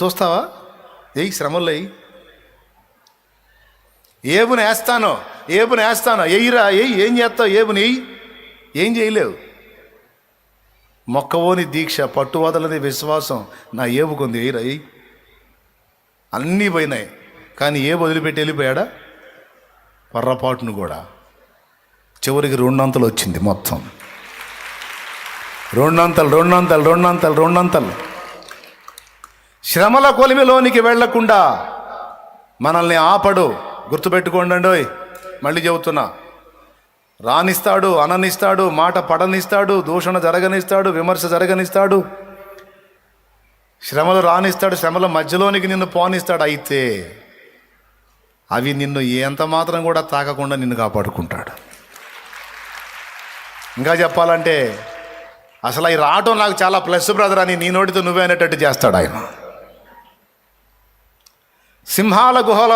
చూస్తావా? ఎయ్యి, శ్రమల్లో ఎయ్యి. ఏబుని వేస్తాను ఎయ్యిరా, ఎయ్యి. ఏం చేస్తావు? ఏబుని ఎయ్యి. ఏం చేయలేవు. మొక్కవోని దీక్ష, పట్టు వదలని విశ్వాసం నా ఏబుకుంది. ఎయ్యిరా, ఎయ్యి. అన్నీ పోయినాయి, కానీ ఏ వదిలిపెట్టి వెళ్ళిపోయాడా? పొర్రపాటును కూడా. చివరికి 2 వచ్చింది మొత్తం. 2 శ్రమల కొలిమిలోనికి వెళ్లకుండా మనల్ని ఆపడు. గుర్తుపెట్టుకోండి, మళ్ళీ చెబుతున్నా. రానిస్తాడు, అననిస్తాడు, మాట పడనిస్తాడు, దూషణ జరగనిస్తాడు, విమర్శ జరగనిస్తాడు, శ్రమలు రానిస్తాడు, శ్రమల మధ్యలోనికి నిన్ను పోనిస్తాడు. అయితే అవి నిన్ను ఎంత మాత్రం కూడా తాకకుండా నిన్ను కాపాడుకుంటాడు. ఇంకా చెప్పాలంటే అసలు అవి రావటం నాకు చాలా ప్లస్ బ్రదర్ అని నీ నోటితో నువ్వే అనేటట్టు చేస్తాడు ఆయన. సింహాల గుహల